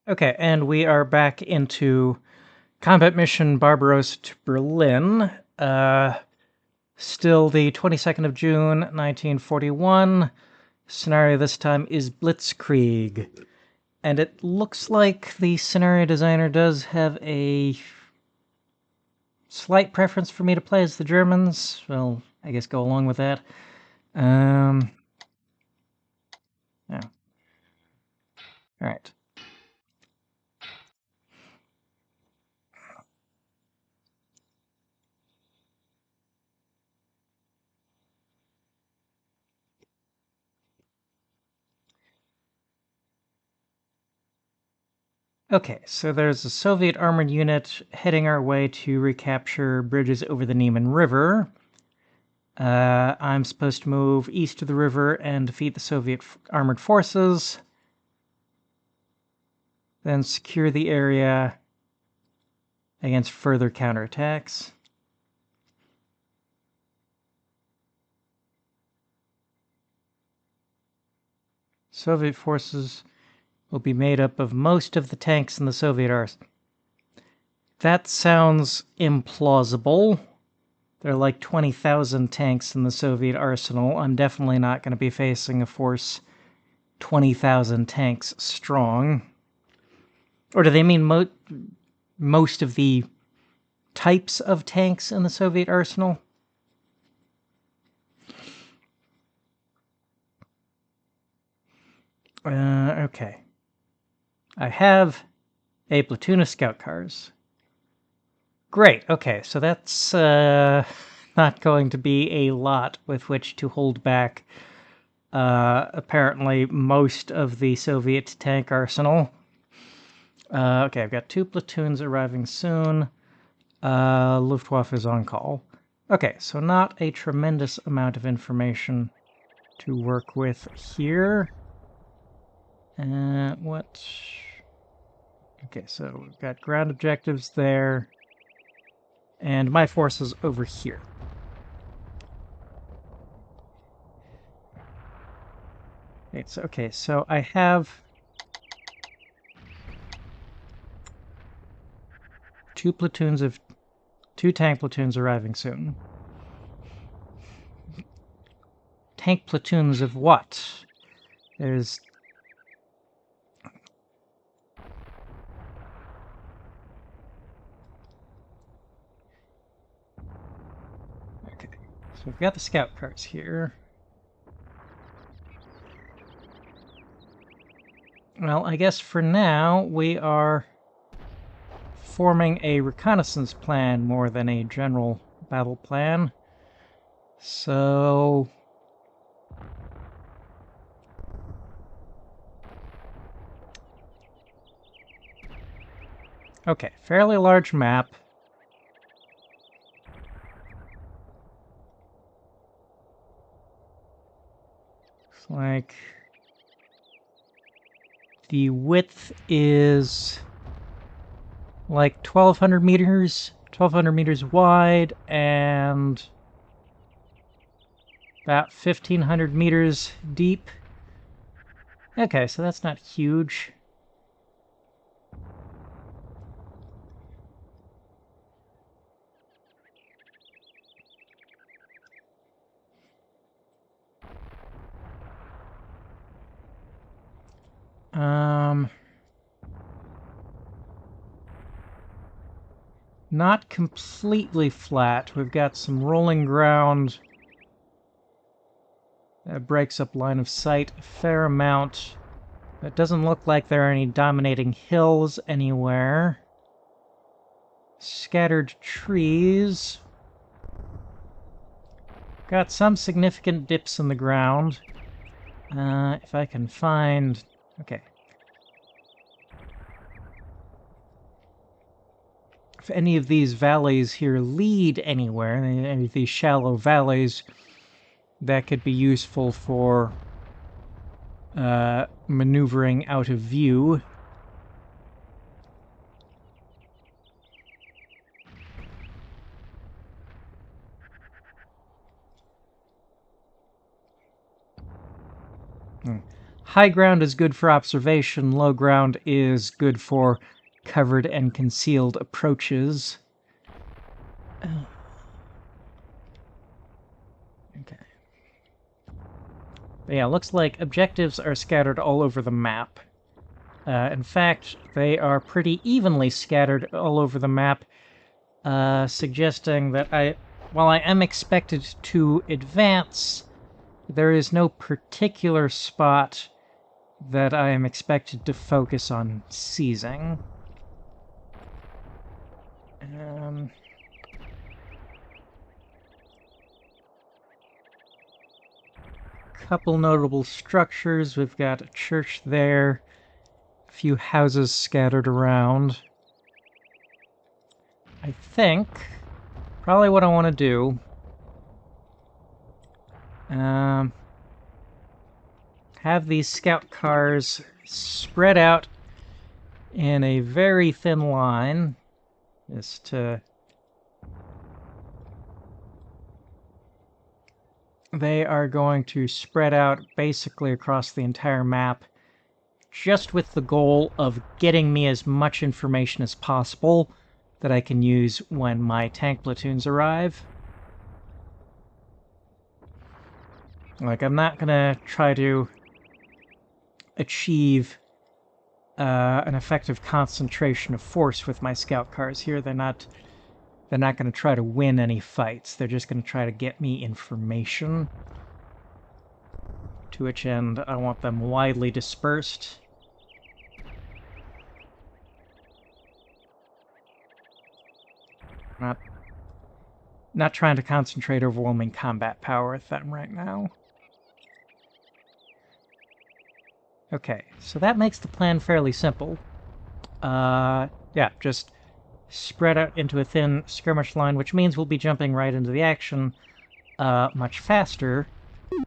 Okay, and we are back into combat mission Barbarossa to Berlin. Still the 22nd of June, 1941. Scenario this time is Blitzkrieg. And it looks like the scenario designer does have a slight preference for me to play as the Germans. Well, I guess go along with that. Yeah. All right. Okay, so there's a Soviet armored unit heading our way to recapture bridges over the Niemen River. I'm supposed to move east of the river and defeat the Soviet armored forces, then secure the area against further counterattacks. Soviet forces will be made up of most of the tanks in the Soviet arsenal. That sounds implausible. There are like 20,000 tanks in the Soviet arsenal. I'm definitely not going to be facing a force 20,000 tanks strong. Or do they mean most of the types of tanks in the Soviet arsenal? Okay. I have a platoon of scout cars. Great, okay, so that's not going to be a lot with which to hold back apparently most of the Soviet tank arsenal. Okay, I've got 2 platoons arriving soon. Luftwaffe is on call. Okay, so not a tremendous amount of information to work with here. What? Okay, so we've got ground objectives there. And my forces over here. Okay, so I have 2 tank platoons arriving soon. Tank platoons of what? There's... Okay, so we've got the scout cars here. Well, I guess for now we are forming a reconnaissance plan more than a general battle plan. So... Okay, fairly large map. Looks like the width is like 1,200 meters wide, and about 1,500 meters deep. Okay, so that's not huge. Not completely flat. We've got some rolling ground that breaks up line of sight a fair amount. It doesn't look like there are any dominating hills anywhere. Scattered trees. Got some significant dips in the ground. If I can find... Okay. If any of these valleys here lead anywhere, any of these shallow valleys, that could be useful for maneuvering out of view. high ground is good for observation, low ground is good for covered and concealed approaches. Okay. But yeah, looks like objectives are scattered all over the map. In fact, they are pretty evenly scattered all over the map, suggesting that while I am expected to advance, there is no particular spot that I am expected to focus on seizing. Couple notable structures. We've got a church there, a few houses scattered around. I think probably what I want to do, have these scout cars spread out in a very thin line, just to... They are going to spread out basically across the entire map, just with the goal of getting me as much information as possible that I can use when my tank platoons arrive. Like, I'm not gonna try to achieve an effective concentration of force with my scout cars here. They're not going to try to win any fights. They're just going to try to get me information. To which end, I want them widely dispersed. Not trying to concentrate overwhelming combat power with them right now. Okay, so that makes the plan fairly simple. Yeah, just spread out into a thin skirmish line, which means we'll be jumping right into the action much faster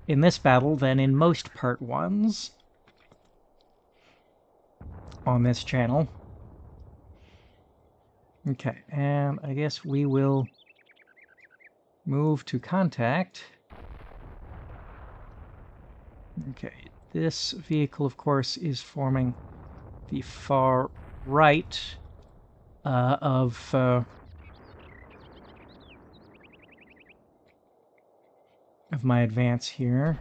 in this battle than in most Part 1s on this channel. Okay, and I guess we will move to contact. Okay, this vehicle, of course, is forming the far right of my advance here.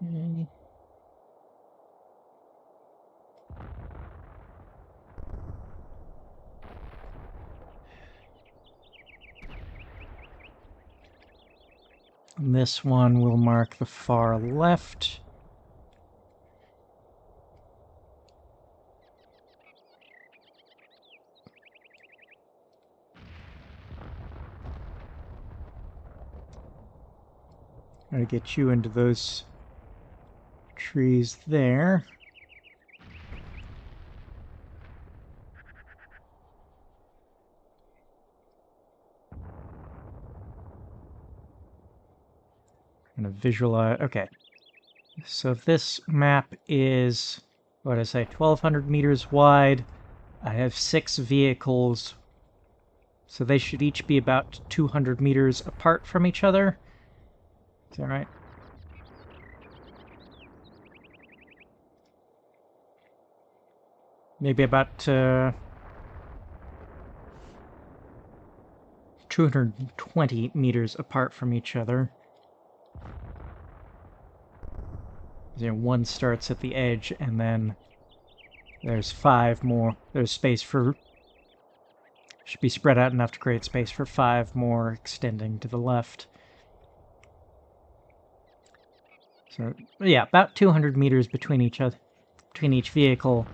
And this one will mark the far left. Try to get you into those trees there. I'm going to visualize... Okay. So if this map is, what did I say, 1,200 meters wide, I have 6 vehicles, so they should each be about 200 meters apart from each other. Is that right? Maybe about 220 meters apart from each other. You know, one starts at the edge, and then there's 5 more. There's space for... Should be spread out enough to create space for 5 more extending to the left. So, yeah, about 200 meters between each vehicle,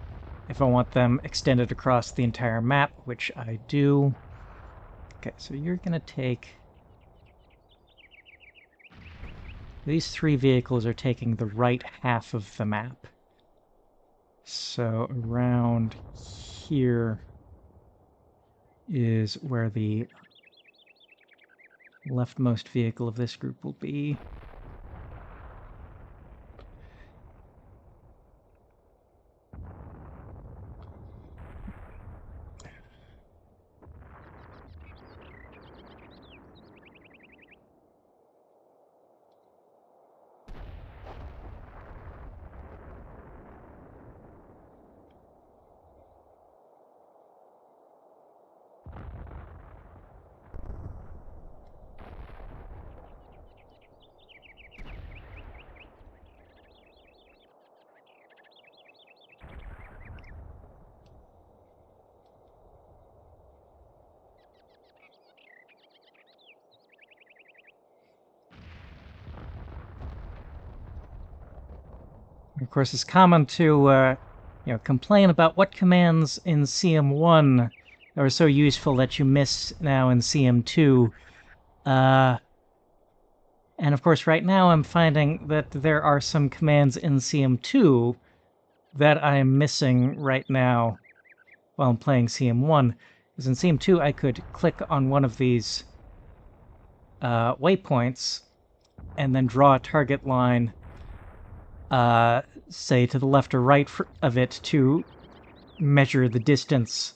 if I want them extended across the entire map, which I do. Okay, so you're gonna take... These 3 vehicles are taking the right half of the map. So around here is where the leftmost vehicle of this group will be. Of course, it's common to complain about what commands in CM1 are so useful that you miss now in CM2. And of course, right now I'm finding that there are some commands in CM2 that I am missing right now while I'm playing CM1. Because in CM2, I could click on one of these waypoints and then draw a target line, say, to the left or right of it to measure the distance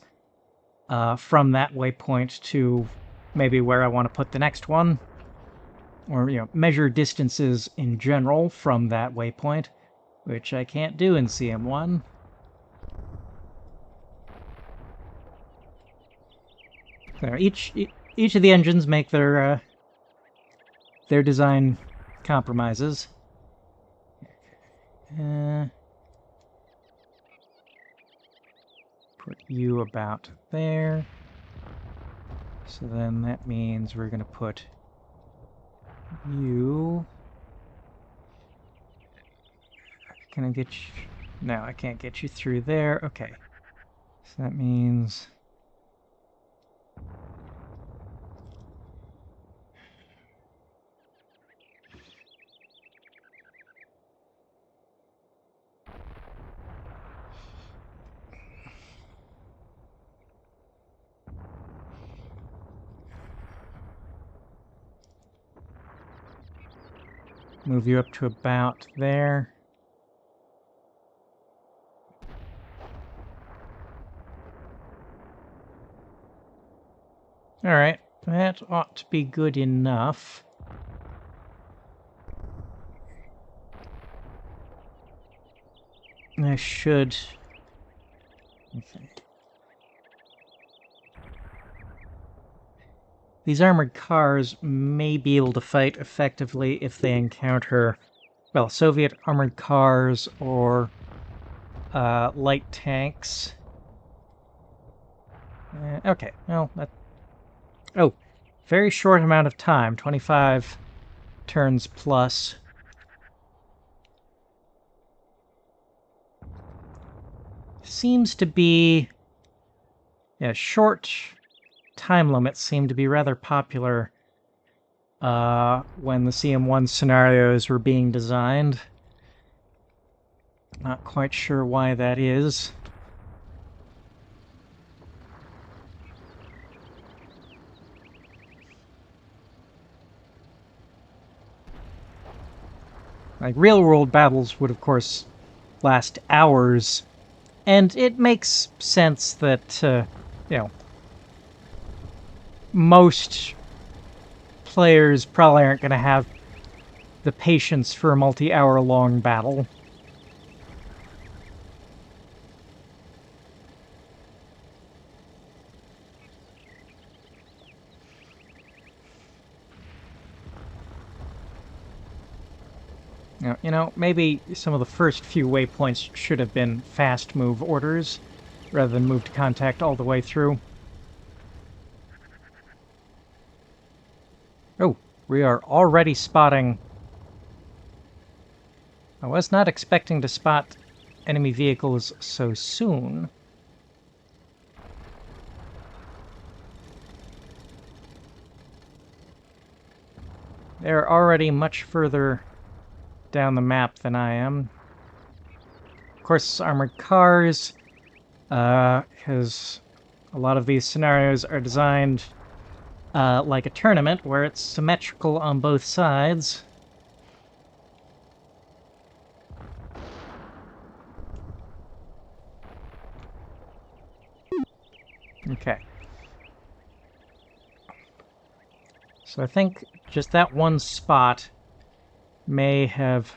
from that waypoint to maybe where I want to put the next one. Or, measure distances in general from that waypoint, which I can't do in CM1. So each of the engines make their design compromises. Put you about there. So then that means we're going to put you... Can I get you... No, I can't get you through there. Okay. So that means... Move you up to about there. Alright, that ought to be good enough. I should... Okay. These armored cars may be able to fight effectively if they encounter, well, Soviet armored cars or light tanks. Okay, well, that... Oh, very short amount of time, 25 turns plus. Seems to be... Yeah, short time limits seem to be rather popular when the CM1 scenarios were being designed. Not quite sure why that is. Like, real-world battles would, of course, last hours, and it makes sense that, most players probably aren't going to have the patience for a multi-hour-long battle. Maybe some of the first few waypoints should have been fast move orders, rather than move to contact all the way through. Oh, we are already spotting... I was not expecting to spot enemy vehicles so soon. They're already much further down the map than I am. Of course, armored cars, because a lot of these scenarios are designed like a tournament, where it's symmetrical on both sides. Okay. So I think just that one spot may have...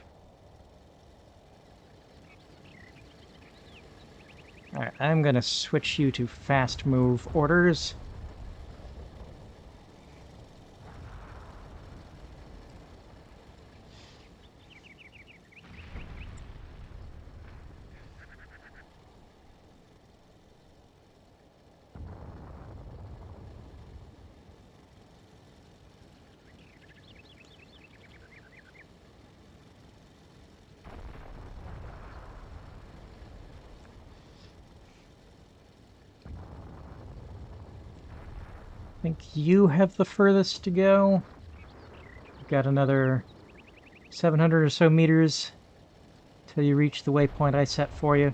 Alright, I'm gonna switch you to fast move orders. think you have the furthest to go. You've got another 700 or so meters till you reach the waypoint I set for you.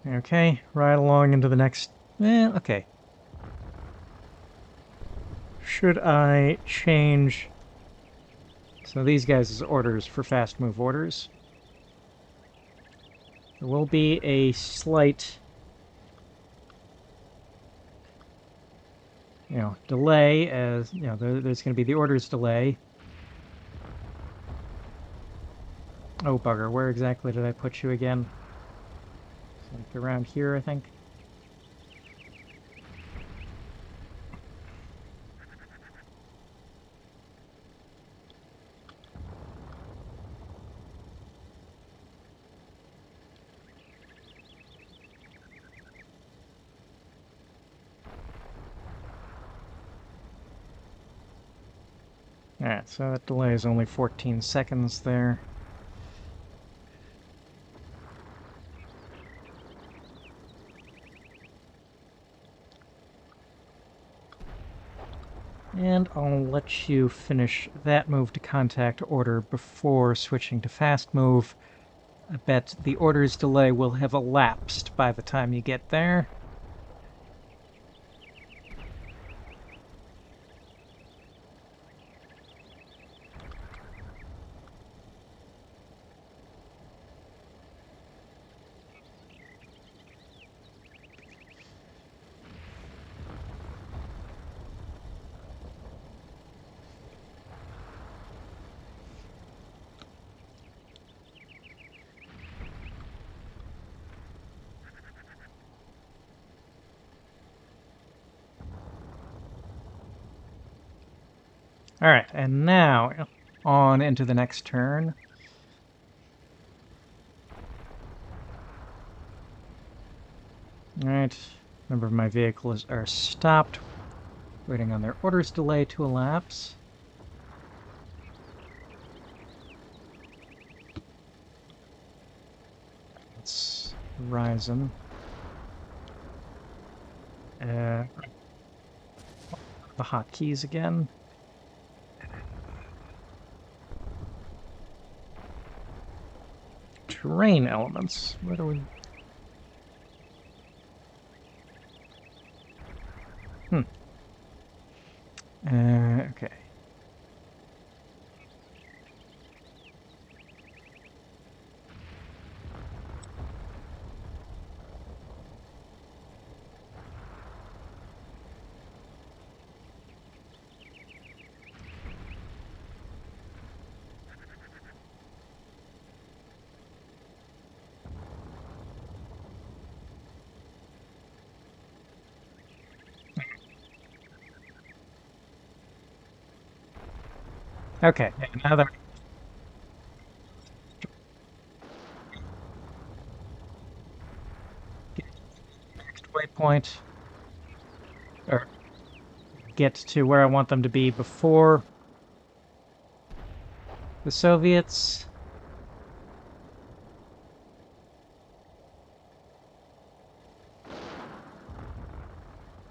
Okay, right along into the next... okay. Should I change... So these guys' orders for fast move orders. There will be a slight... delay, as, there's going to be the orders delay. Oh, bugger, where exactly did I put you again? It's like around here, I think. Alright, so that delay is only 14 seconds there. And I'll let you finish that move to contact order before switching to fast move. I bet the order's delay will have elapsed by the time you get there. Alright, and now on into the next turn. Alright, a number of my vehicles are stopped, waiting on their orders delay to elapse. Let's rise them. The hotkeys again. Terrain elements. Where do we... okay. Okay, now that... Next waypoint. Or get to where I want them to be before the Soviets.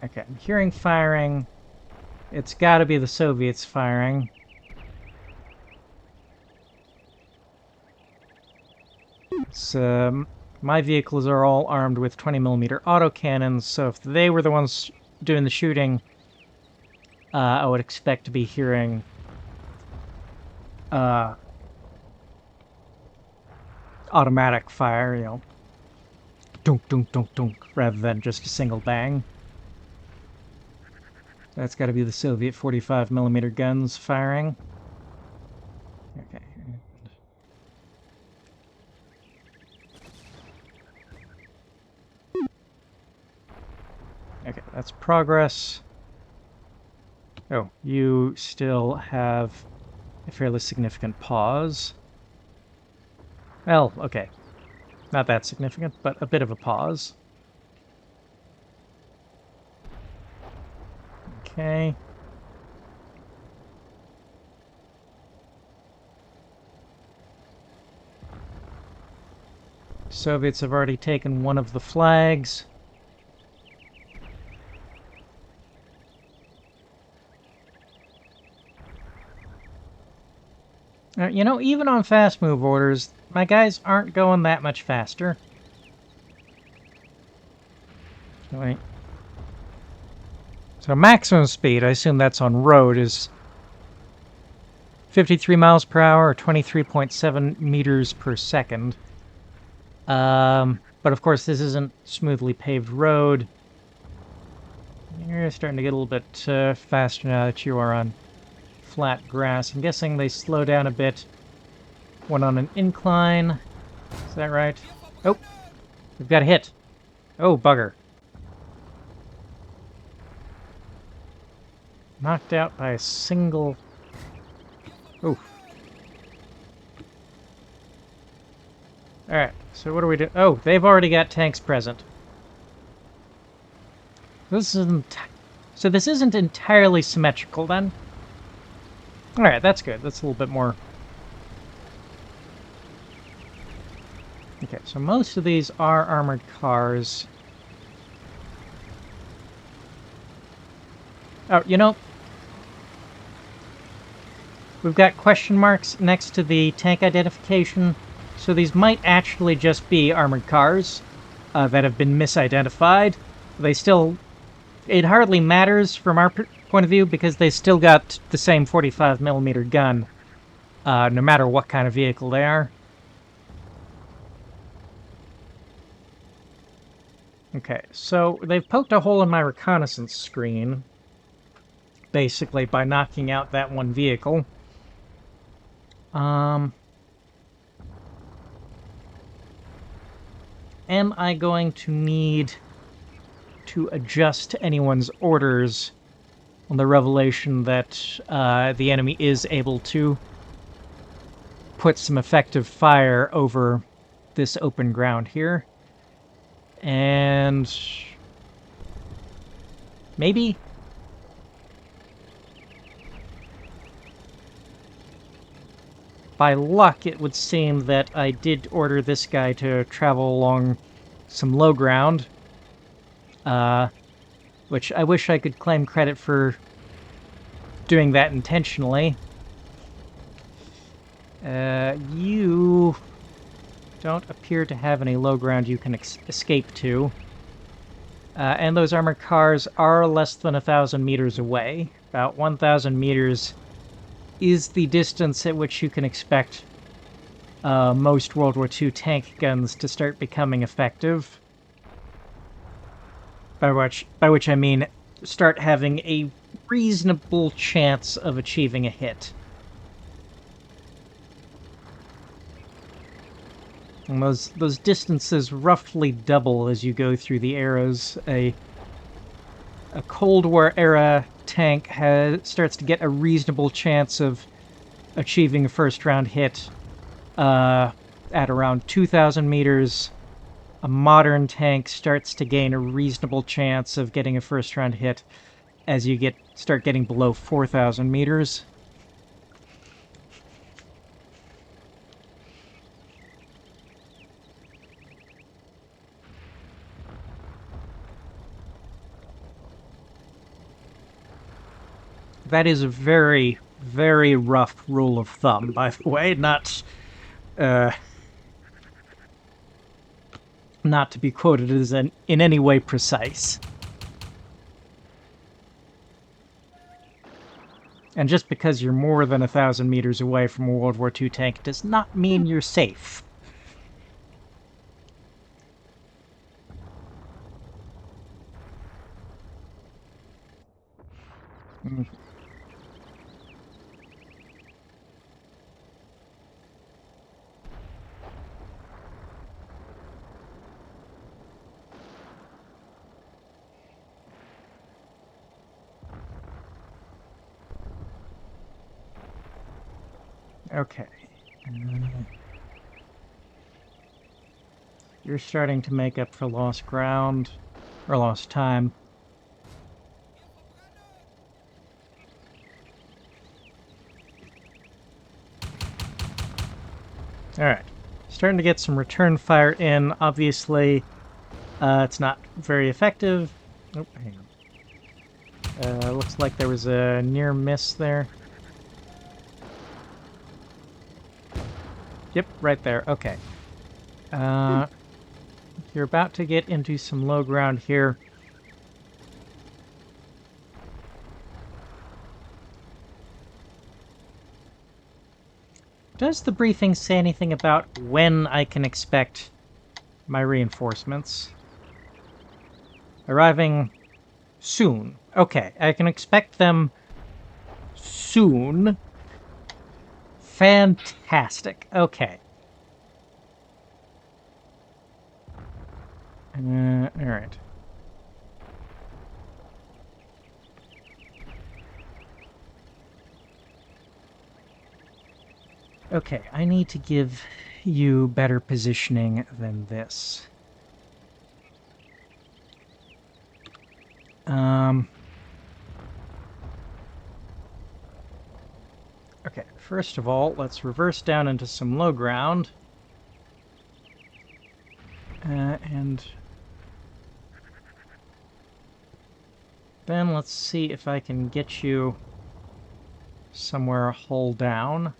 Okay, I'm hearing firing. It's gotta be the Soviets firing. My vehicles are all armed with 20mm autocannons, so if they were the ones doing the shooting, I would expect to be hearing automatic fire, dunk, dunk, dunk, dunk, rather than just a single bang. That's got to be the Soviet 45mm guns firing. Okay. Okay, that's progress. Oh, you still have a fairly significant pause. Well, okay. Not that significant, but a bit of a pause. Okay. Soviets have already taken one of the flags. You know, even on fast move orders, my guys aren't going that much faster. Wait. So maximum speed, I assume that's on road, is 53 miles per hour or 23.7 meters per second. But of course, this isn't smoothly paved road. You're starting to get a little bit faster now that you are on flat grass. I'm guessing they slow down a bit when on an incline. Is that right? Oh, we've got a hit. Oh, bugger. Knocked out by a single... Oh. Alright, so what do we do? Oh, they've already got tanks present. This isn't... So this isn't entirely symmetrical, then? Alright, that's good. That's a little bit more... Okay, so most of these are armored cars. Oh, you know... We've got question marks next to the tank identification, so these might actually just be armored cars that have been misidentified. They still... It hardly matters from our point of view because they still got the same 45mm gun, no matter what kind of vehicle they are. Okay, so they've poked a hole in my reconnaissance screen, basically by knocking out that one vehicle. Am I going to need to adjust anyone's orders on the revelation that the enemy is able to put some effective fire over this open ground here? And maybe? By luck, it would seem that I did order this guy to travel along some low ground, which I wish I could claim credit for doing that intentionally. You don't appear to have any low ground you can escape to. And those armored cars are less than 1,000 meters away. About 1,000 meters is the distance at which you can expect most World War II tank guns to start becoming effective. By which I mean start having a reasonable chance of achieving a hit. And those distances roughly double as you go through the eras. A Cold War era tank starts to get a reasonable chance of achieving a first round hit at around 2,000 meters. A modern tank starts to gain a reasonable chance of getting a first round hit as you start getting below 4,000 meters. That is a very, very rough rule of thumb, by the way, not to be quoted as in any way precise. And just because you're more than 1,000 meters away from a World War II tank does not mean you're safe. Okay. You're starting to make up for lost ground, or lost time. Alright. Starting to get some return fire in. Obviously, it's not very effective. Oh, hang on. Looks like there was a near miss there. Yep, right there. Okay. You're about to get into some low ground here. Does the briefing say anything about when I can expect my reinforcements? Arriving soon. Okay, I can expect them soon. Fantastic. Okay. Alright. Okay, I need to give you better positioning than this. Okay, first of all, let's reverse down into some low ground. And then let's see if I can get you somewhere hull down.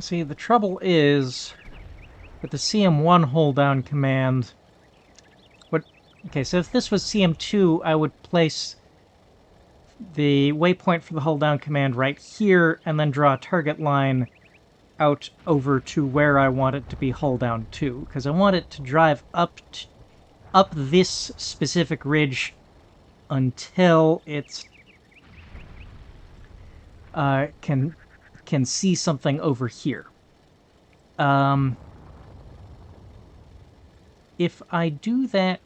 See, the trouble is with the CM1 hold down command. Okay, so if this was CM2, I would place the waypoint for the hold down command right here and then draw a target line out over to where I want it to be hull down to, because I want it to drive up this specific ridge until it's can see something over here. If I do that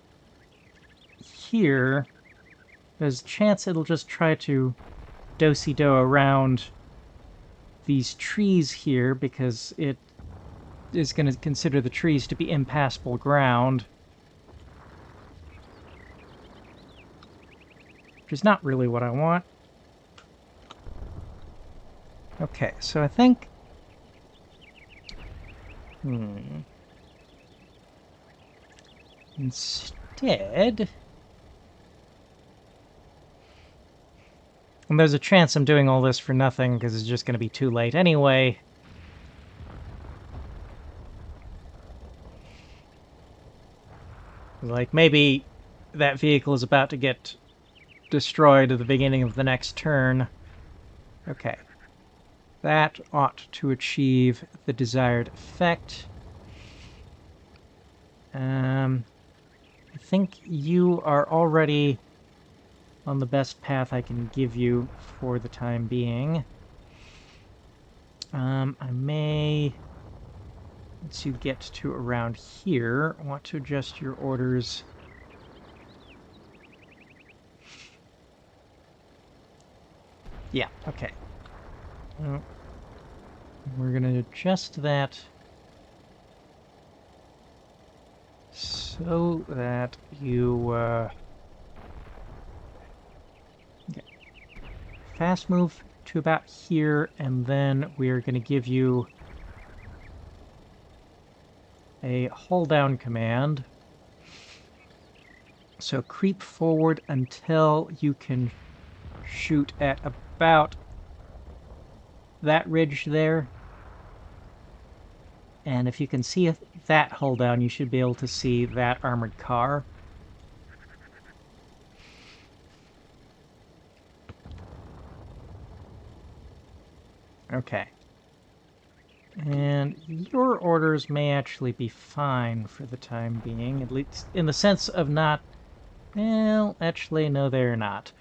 here, there's a chance it'll just try to do-si-do around these trees here, because it is going to consider the trees to be impassable ground. Which is not really what I want. Okay, so I think... Instead... And there's a chance I'm doing all this for nothing, because it's just going to be too late anyway. Like, maybe that vehicle is about to get destroyed at the beginning of the next turn. Okay. That ought to achieve the desired effect. I think you are already on the best path I can give you for the time being. I may, once you get to around here, want to adjust your orders. Yeah, okay. We're going to adjust that so that you fast move to about here, and then we're going to give you a hold down command. So creep forward until you can shoot at about that ridge there. And if you can see that hold down, you should be able to see that armored car. Okay. And your orders may actually be fine for the time being, at least in the sense of not... Well, actually, no, they're not.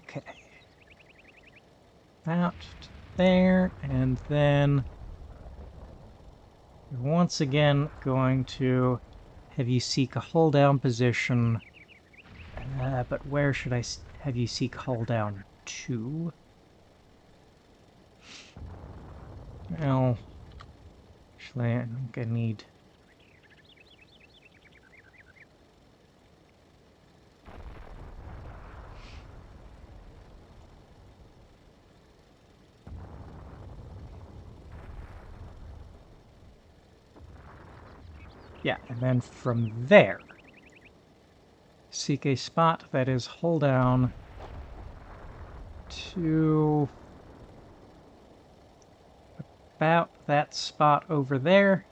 Okay. Out there, and then we're once again going to have you seek a hold down position. But where should I have you seek hold down to? Well, actually, I think I need... Yeah, and then from there, seek a spot that is hold down to about that spot over there.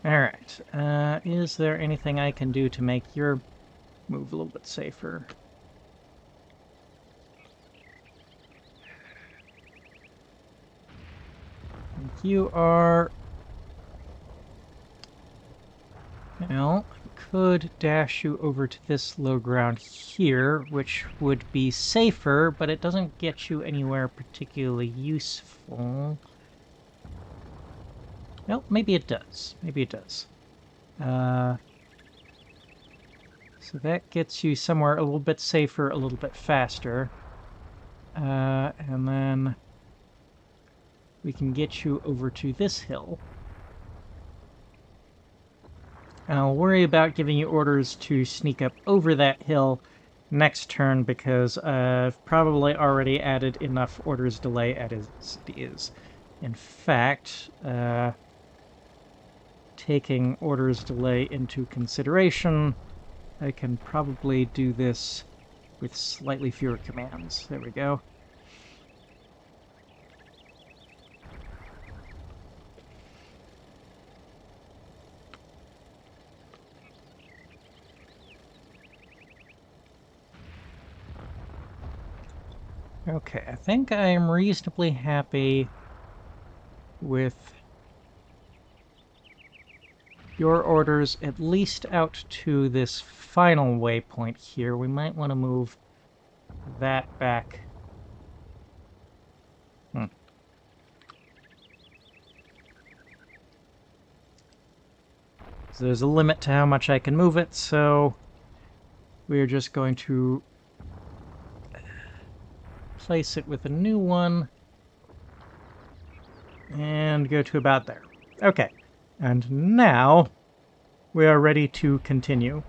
Alright, is there anything I can do to make your move a little bit safer? You are... Well, I could dash you over to this low ground here, which would be safer, but it doesn't get you anywhere particularly useful. Well, maybe it does. Maybe it does. So that gets you somewhere a little bit safer, a little bit faster. And then we can get you over to this hill. And I'll worry about giving you orders to sneak up over that hill next turn, because I've probably already added enough orders delay as it is. In fact, taking orders delay into consideration, I can probably do this with slightly fewer commands. There we go. Okay, I think I am reasonably happy with your orders, at least out to this final waypoint here. We might want to move that back. So there's a limit to how much I can move it, so we're just going to place it with a new one and go to about there. Okay, and now we are ready to continue.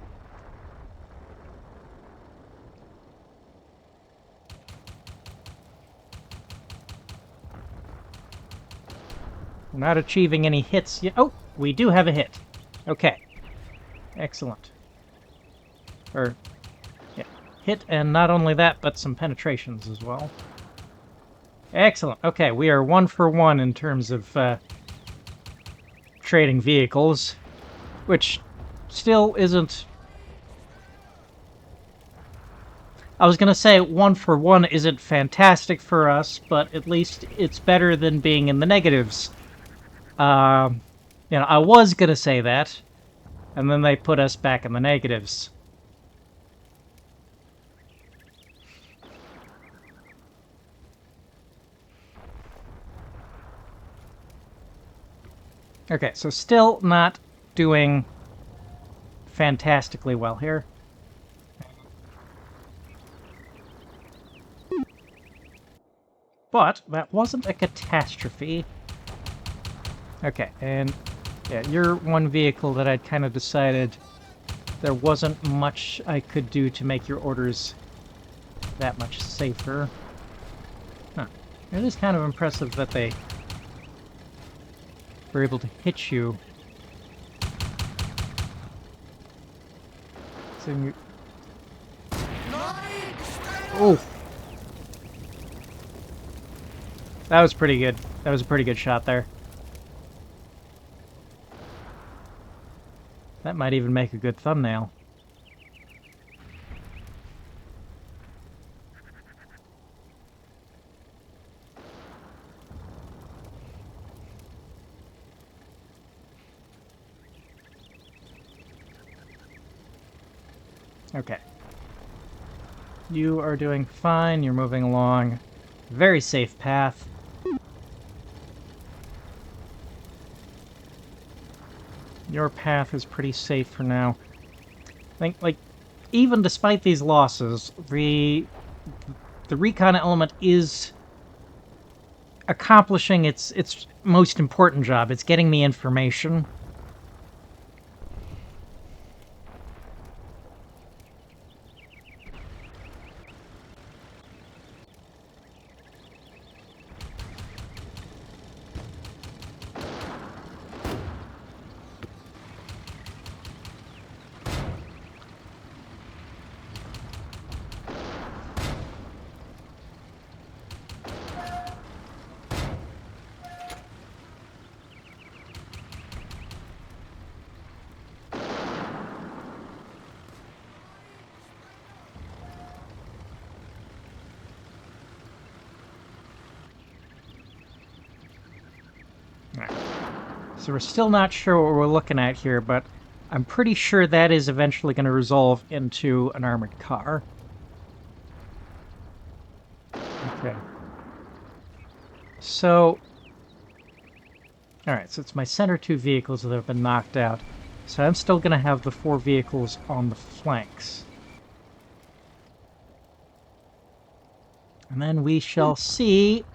We're not achieving any hits yet. Oh, we do have a hit. Okay. Excellent. Or, yeah, hit, and not only that, but some penetrations as well. Excellent. Okay, we are 1 for 1 in terms of trading vehicles, which still isn't... I was going to say 1 for 1 isn't fantastic for us, but at least it's better than being in the negatives. You know, I was going to say that, and then they put us back in the negatives. Okay, so still not doing fantastically well here. But that wasn't a catastrophe. Okay, and yeah, you're one vehicle that I'd kind of decided there wasn't much I could do to make your orders that much safer. Huh. It is kind of impressive that they were able to hit you. So you... Oh! That was pretty good. That was a pretty good shot there. That might even make a good thumbnail. Okay. You are doing fine. You're moving along. Very safe path. Your path is pretty safe for now. I think, like, even despite these losses, the recon element is accomplishing its most important job. It's getting me information. So we're still not sure what we're looking at here, but I'm pretty sure that is eventually going to resolve into an armored car. Okay. So... Alright, so it's my center 2 vehicles that have been knocked out. So I'm still going to have the 4 vehicles on the flanks. And then we shall see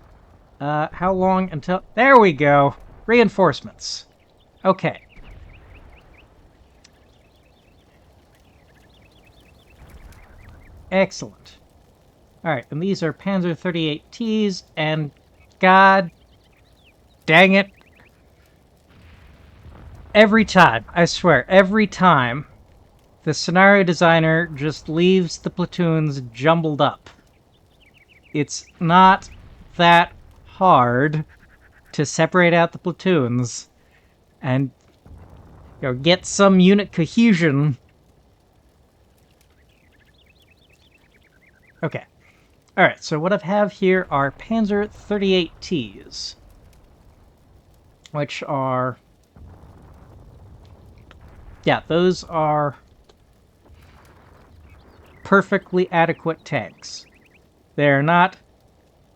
how long until... There we go! Reinforcements. Okay. Excellent. Alright, and these are Panzer 38Ts, and god dang it. Every time, I swear, every time, the scenario designer just leaves the platoons jumbled up. It's not that hard to separate out the platoons and, you know, get some unit cohesion. Okay. Alright, so what I have here are Panzer 38Ts, which are... Yeah, those are perfectly adequate tanks. They're not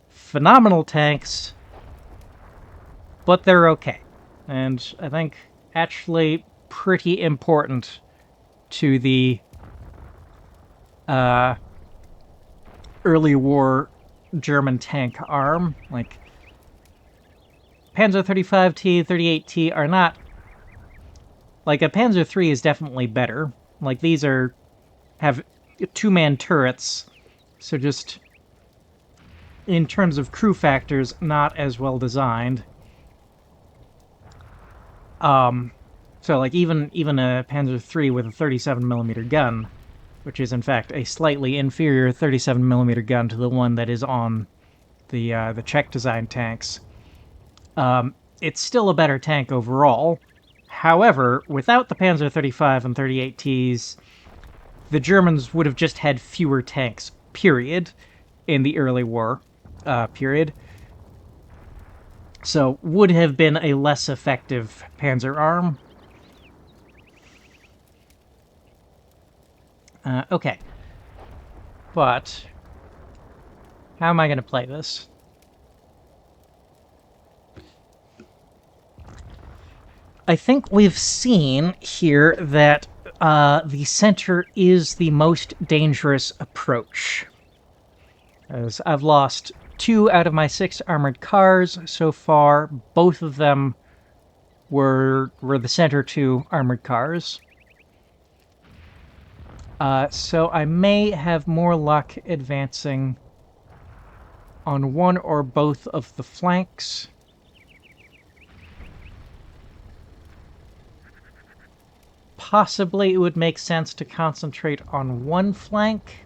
phenomenal tanks, but they're okay. And I think actually pretty important to the early war German tank arm. Like, Panzer 35T, 38T are not... Like, a Panzer III is definitely better. Like, these have 2-man turrets, so just in terms of crew factors, not as well designed. So like even a Panzer III with a 37mm gun, which is in fact a slightly inferior 37mm gun to the one that is on the Czech design tanks, it's still a better tank overall. However, without the Panzer 35 and 38Ts, the Germans would have just had fewer tanks, period, in the early war period. So, would have been a less effective panzer arm. Okay. But, how am I going to play this? I think we've seen here that the center is the most dangerous approach. As I've lost 2 out of my 6 armored cars so far. Both of them were the center 2 armored cars. So I may have more luck advancing on one or both of the flanks. Possibly it would make sense to concentrate on one flank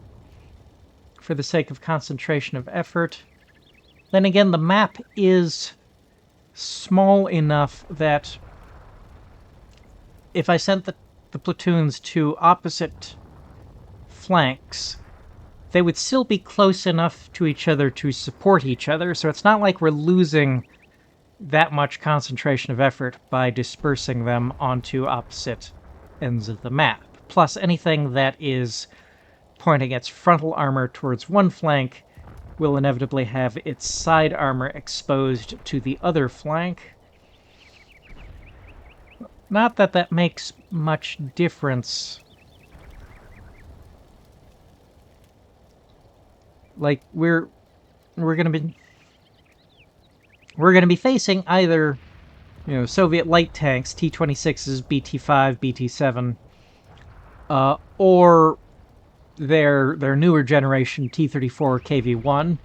for the sake of concentration of effort. Then again, the map is small enough that if I sent the platoons to opposite flanks, they would still be close enough to each other to support each other, so it's not like we're losing that much concentration of effort by dispersing them onto opposite ends of the map. Plus, anything that is pointing its frontal armor towards one flank will inevitably have its side armor exposed to the other flank. Not that that makes much difference. Like, we're gonna be facing either, Soviet light tanks, T-26s, BT-5, BT-7, or their newer generation T-34 KV-1.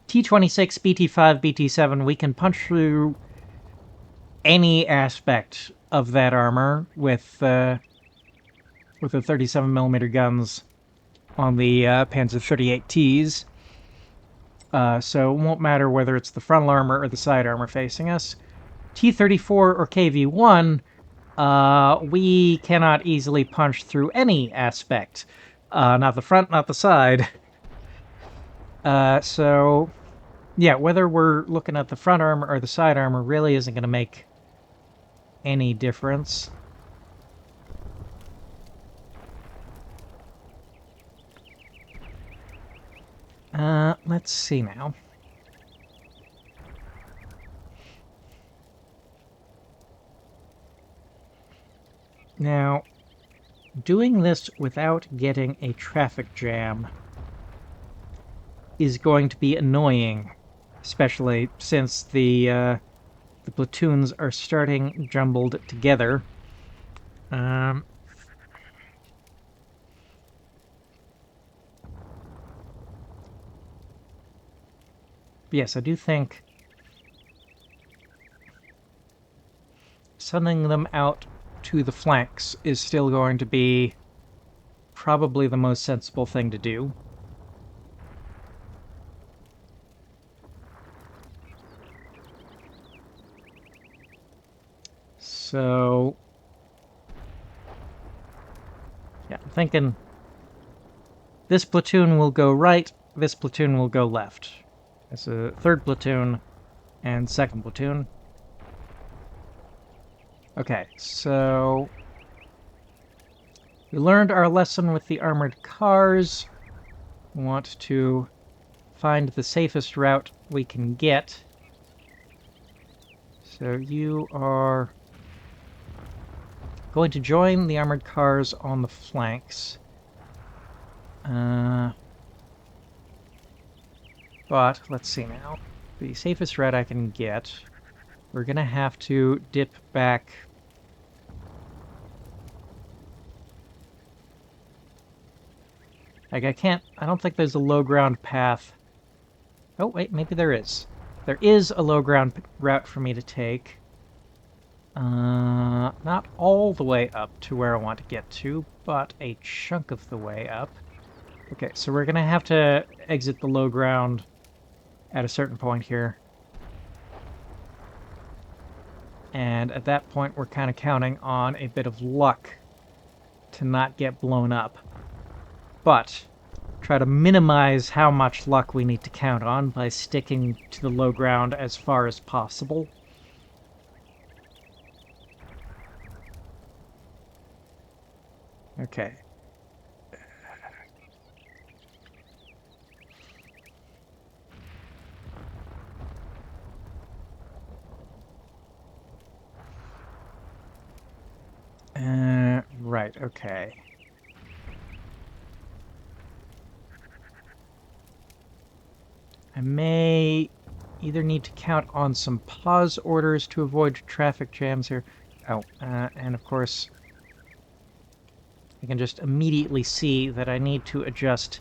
T-26, BT-5, BT-7, we can punch through any aspect of that armor with the 37mm guns on the Panzer 38Ts. So it won't matter whether it's the frontal armor or the side armor facing us. T-34 or KV-1, we cannot easily punch through any aspect. Not the front, not the side. So, yeah, whether we're looking at the front armor or the side armor really isn't going to make any difference. Let's see now. Now, doing this without getting a traffic jam is going to be annoying, especially since the platoons are starting jumbled together. Yes, I do think sending them out to the flanks is still going to be probably the most sensible thing to do. So, yeah, I'm thinking this platoon will go right, this platoon will go left. That's a third platoon and second platoon. Okay, so we learned our lesson with the armored cars. We want to find the safest route we can get. So you are going to join the armored cars on the flanks. But, let's see now. The safest route I can get, we're gonna have to dip back. Like, I don't think there's a low ground path. Oh, wait, maybe there is. There is a low ground route for me to take. Not all the way up to where I want to get to, but a chunk of the way up. Okay, so we're gonna have to exit the low ground at a certain point here. And at that point, we're kind of counting on a bit of luck to not get blown up. But try to minimize how much luck we need to count on by sticking to the low ground as far as possible. Okay. Right, okay. I may either need to count on some pause orders to avoid traffic jams here. Oh, and of course, I can just immediately see that I need to adjust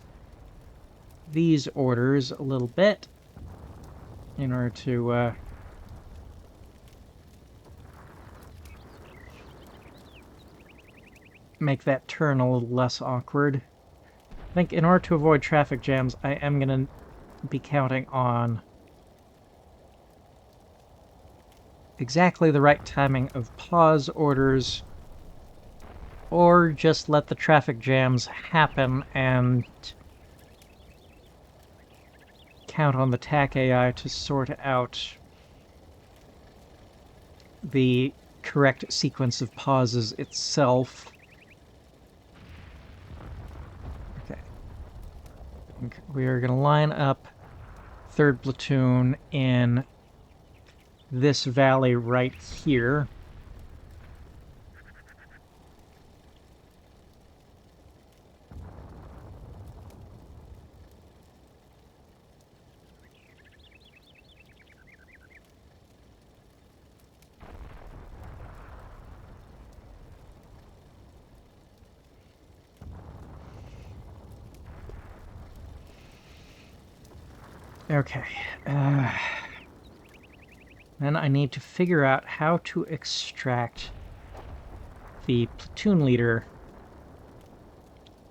these orders a little bit in order to make that turn a little less awkward. I think in order to avoid traffic jams, I am going to be counting on exactly the right timing of pause orders, or just let the traffic jams happen and count on the TAC AI to sort out the correct sequence of pauses itself. we are going to line up 3rd Platoon in this valley right here. Okay. Then I need to figure out how to extract the platoon leader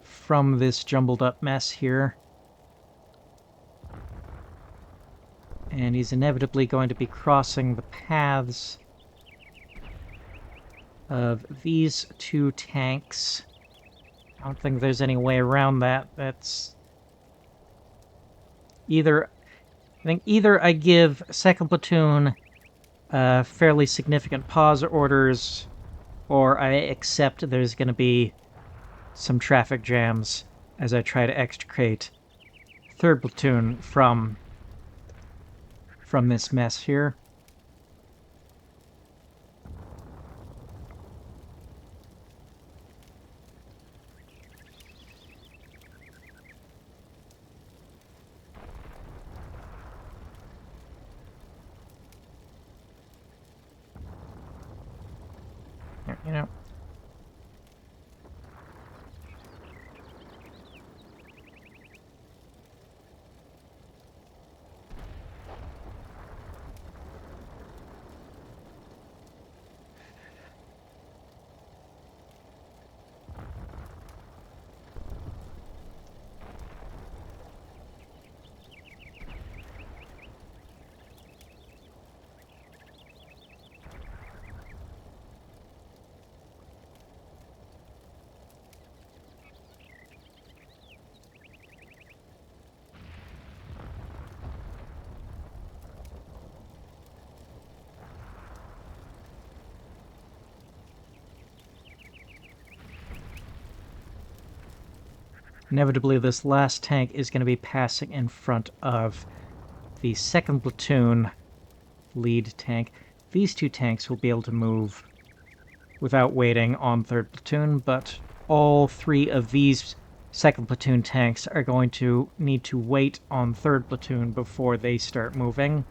from this jumbled up mess here. And he's inevitably going to be crossing the paths of these 2 tanks. I don't think there's any way around that. That's either... I think either I give 2nd Platoon fairly significant pause orders, or I accept there's going to be some traffic jams as I try to extricate 3rd Platoon from this mess here. You know. Inevitably, this last tank is going to be passing in front of the 2nd Platoon lead tank. These 2 tanks will be able to move without waiting on 3rd Platoon, but all 3 of these 2nd Platoon tanks are going to need to wait on 3rd Platoon before they start moving.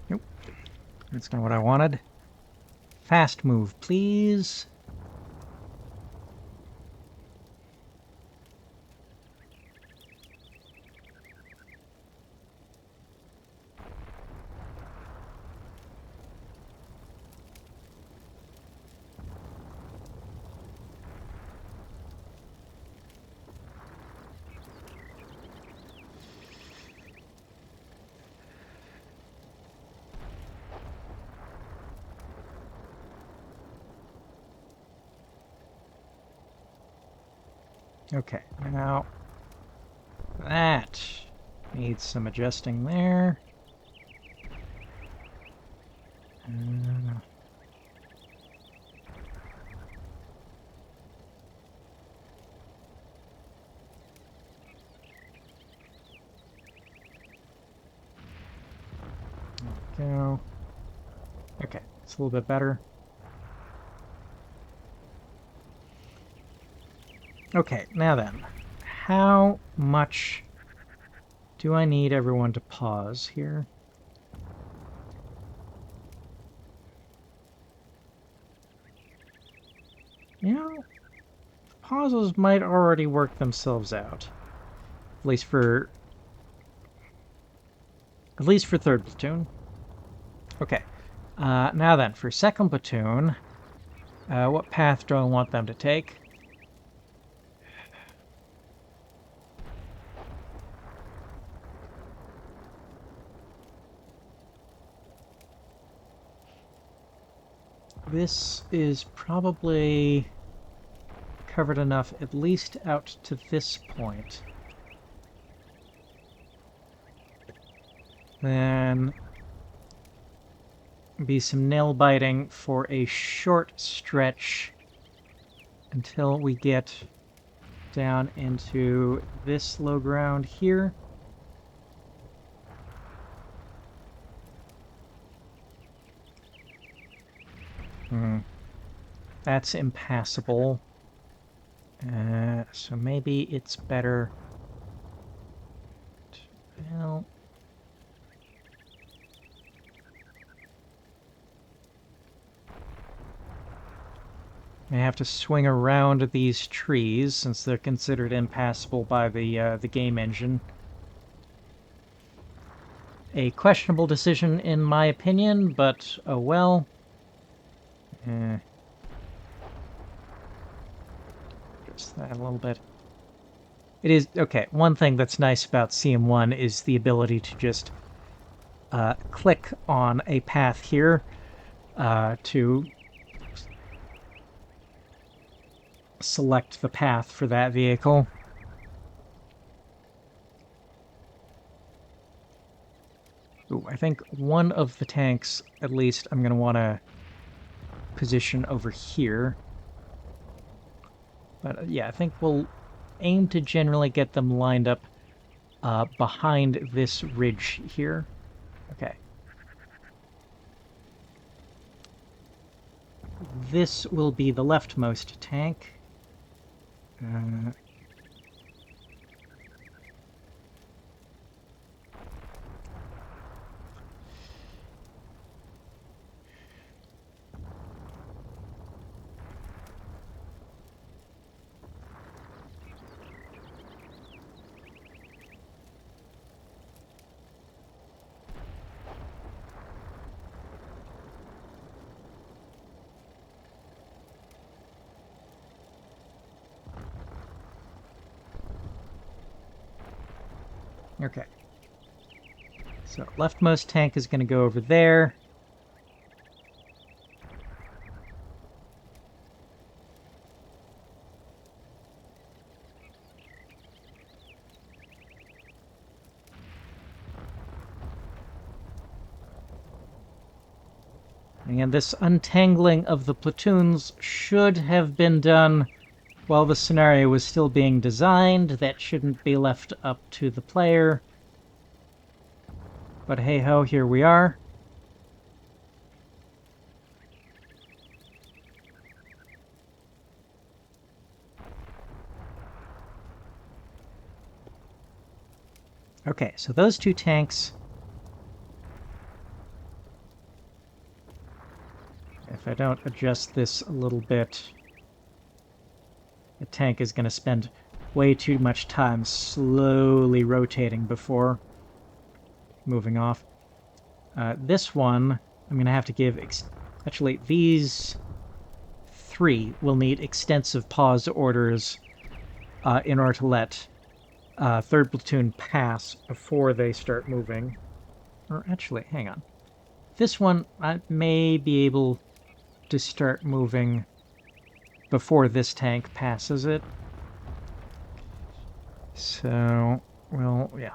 Nope. That's not what I wanted. Fast move, please. Okay, now that needs some adjusting there. Go. Okay, it's a little bit better. Okay, now then, how much do I need everyone to pause here? You know, pauses might already work themselves out. At least for third platoon. Okay. Now then, for second platoon, what path do I want them to take? This is probably covered enough, at least out to this point. Then be some nail biting for a short stretch until we get down into this low ground here. That's impassable. So maybe it's better... Well... I have to swing around these trees since they're considered impassable by the game engine. A questionable decision in my opinion, but oh well. Just that a little bit. It is okay. One thing that's nice about CM1 is the ability to just click on a path here to select the path for that vehicle. Ooh, I think one of the tanks, at least, I'm going to want to position over here. But yeah, I think we'll aim to generally get them lined up behind this ridge here. Okay. This will be the leftmost tank. Okay. So leftmost tank is going to go over there. And this untangling of the platoons should have been done while the scenario was still being designed. That shouldn't be left up to the player. But hey-ho, here we are. Okay, so those two tanks... If I don't adjust this a little bit, the tank is going to spend way too much time slowly rotating before moving off. This one, I'm going to have to give... Actually, these three will need extensive pause orders in order to let 3rd Platoon pass before they start moving. Or actually, hang on. This one, I may be able to start moving before this tank passes it. So, well, yeah.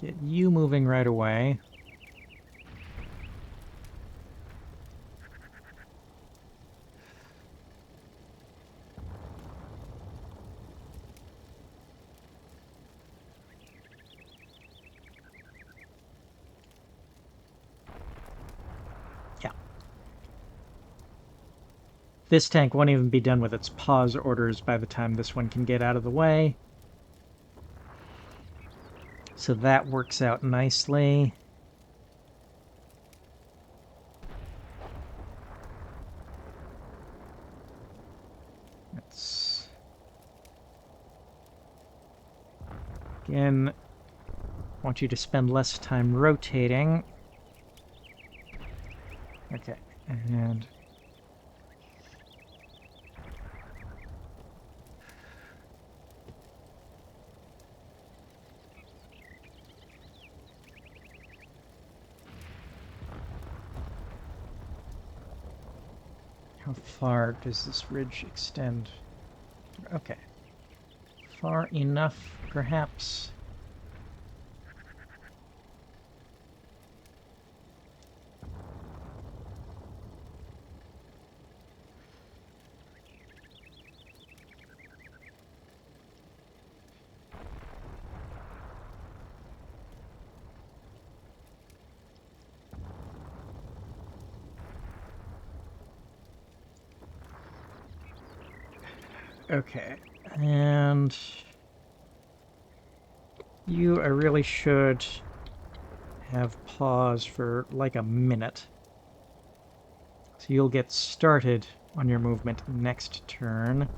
Get you moving right away. This tank won't even be done with its pause orders by the time this one can get out of the way. So that works out nicely. Again, I want you to spend less time rotating. Okay, and... How far does this ridge extend? Okay. Far enough, perhaps. Okay, and you, I really should have pause for like a minute. So you'll get started on your movement next turn.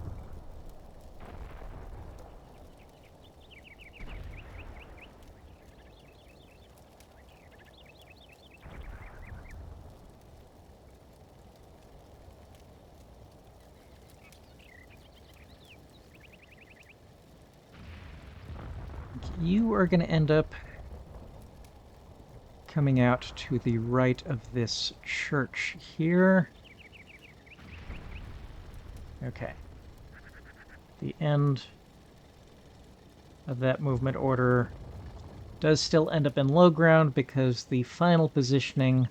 You are going to end up coming out to the right of this church here. Okay. The end of that movement order does still end up in low ground because the final positioning,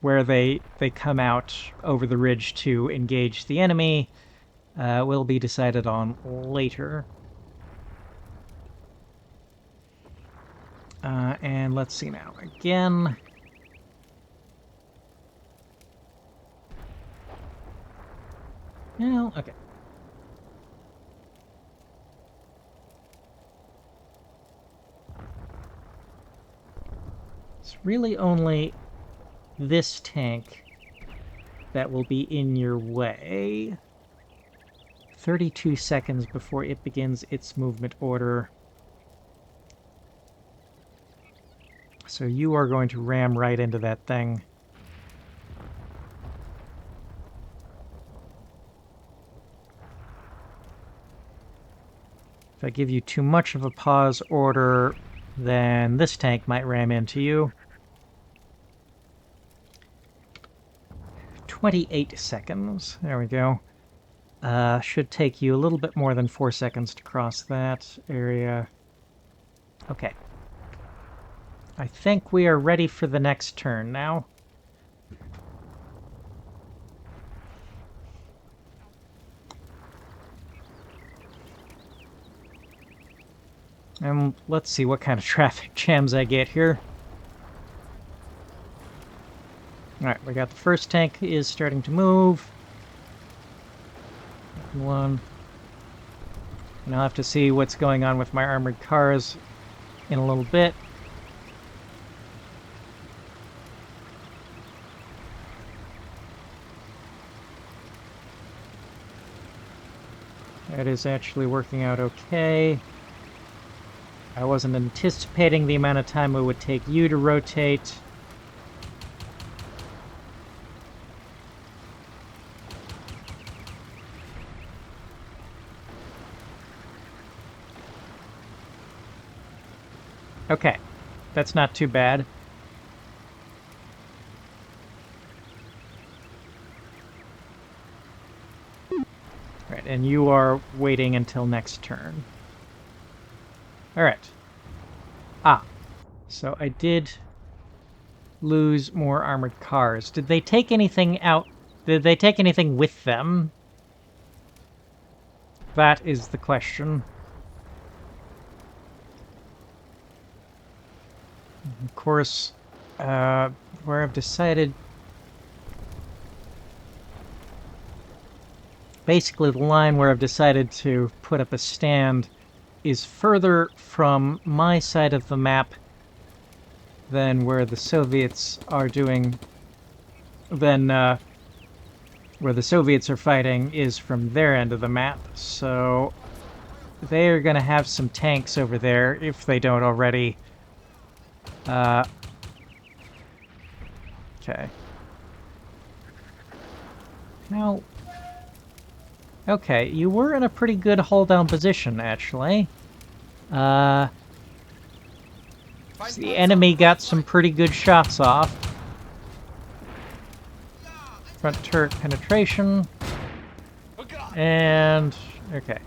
where they come out over the ridge to engage the enemy, will be decided on later. And let's see now. Again... Well, okay. It's really only this tank that will be in your way. 32 seconds before it begins its movement order. So you are going to ram right into that thing. If I give you too much of a pause order, then this tank might ram into you. 28 seconds. There we go. Should take you a little bit more than 4 seconds to cross that area. Okay. I think we are ready for the next turn now. And let's see what kind of traffic jams I get here. Alright, we got the first tank is starting to move. One. And I'll have to see what's going on with my armored cars in a little bit. That is actually working out okay. I wasn't anticipating the amount of time it would take you to rotate. Okay, that's not too bad. Right, and you are waiting until next turn. Alright. Ah, so I did lose more armored cars. Did they take anything out? Did they take anything with them? That is the question. Of course, where I've decided... Basically, the line where I've decided to put up a stand is further from my side of the map than where the Soviets are doing... than where the Soviets are fighting is from their end of the map, so they are going to have some tanks over there, if they don't already. Okay. Now... Okay, you were in a pretty good hull-down position, actually. The enemy got some pretty good shots off. Front turret penetration. And... okay.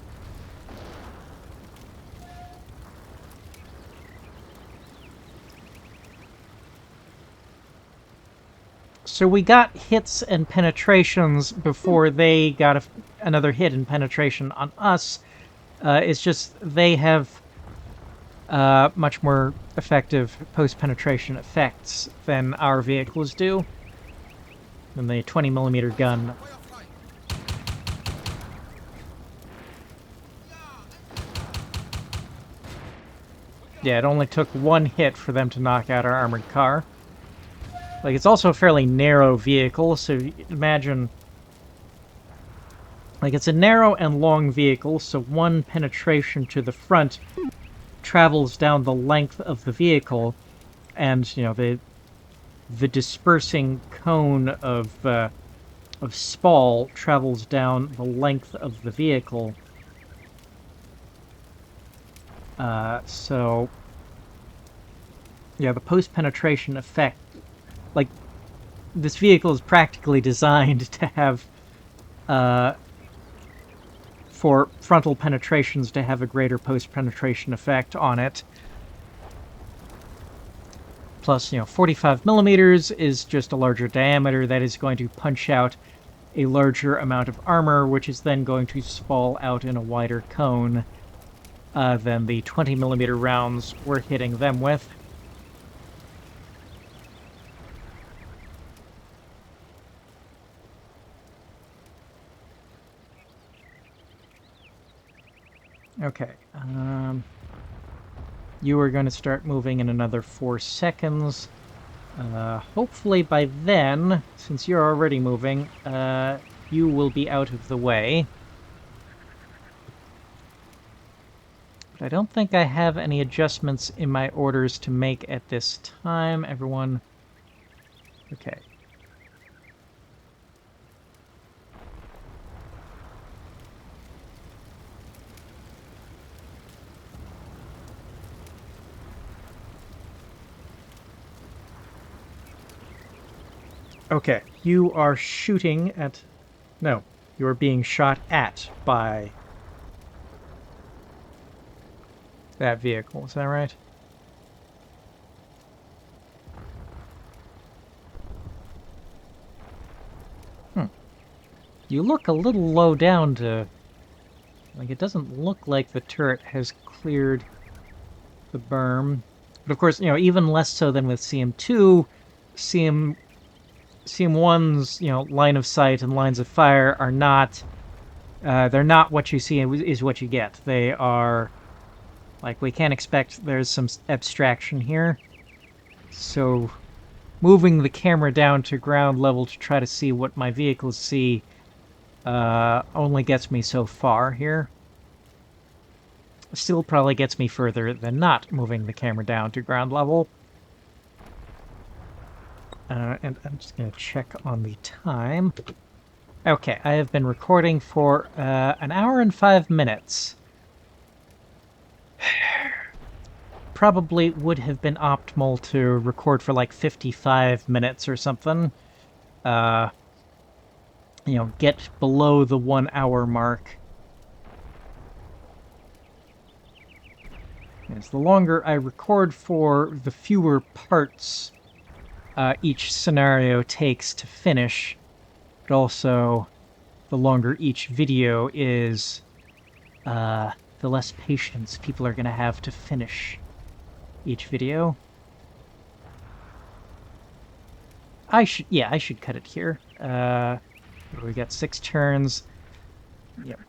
So we got hits and penetrations before they got another hit and penetration on us. It's just they have much more effective post-penetration effects than our vehicles do. Than the 20mm gun. Yeah, it only took one hit for them to knock out our armored car. Like, it's also a fairly narrow vehicle, so imagine... Like, it's a narrow and long vehicle, so one penetration to the front travels down the length of the vehicle, and, you know, the dispersing cone of spall travels down the length of the vehicle. So... yeah, the post-penetration effect... Like, this vehicle is practically designed to have, for frontal penetrations to have a greater post-penetration effect on it. Plus, you know, 45mm is just a larger diameter that is going to punch out a larger amount of armor, which is then going to spall out in a wider cone than the 20mm rounds we're hitting them with. Okay, you are going to start moving in another 4 seconds. Hopefully by then, since you're already moving, you will be out of the way. But I don't think I have any adjustments in my orders to make at this time. Everyone... okay. Okay, you are shooting at... no, you are being shot at by that vehicle, is that right? You look a little low down to... like, it doesn't look like the turret has cleared the berm. But of course, you know, even less so than with CM2, CM1's, you know, line of sight and lines of fire are not... they're not what you see is what you get. They are... like, we can't expect there's some abstraction here. So, moving the camera down to ground level to try to see what my vehicles see only gets me so far here. Still probably gets me further than not moving the camera down to ground level. And I'm just going to check on the time. Okay, I have been recording for an hour and 5 minutes. Probably would have been optimal to record for like 55 minutes or something. You know, get below the 1 hour mark. As the longer I record for, the fewer parts each scenario takes to finish. But also, the longer each video is, the less patience people are going to have to finish each video. I should cut it here. We got 6 turns. Yep.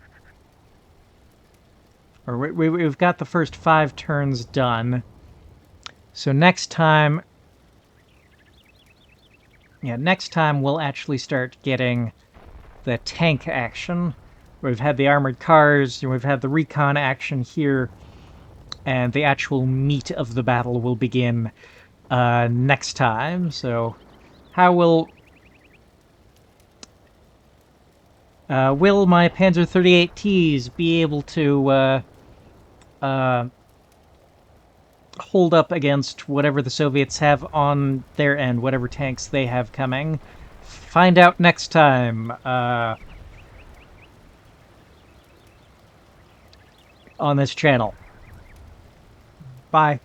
Or we've got the first 5 turns done. So next time... yeah, next time we'll actually start getting the tank action. We've had the armored cars, we've had the recon action here, and the actual meat of the battle will begin next time. So, how will my Panzer 38Ts be able to hold up against whatever the Soviets have on their end, whatever tanks they have coming? Find out next time on this channel. Bye.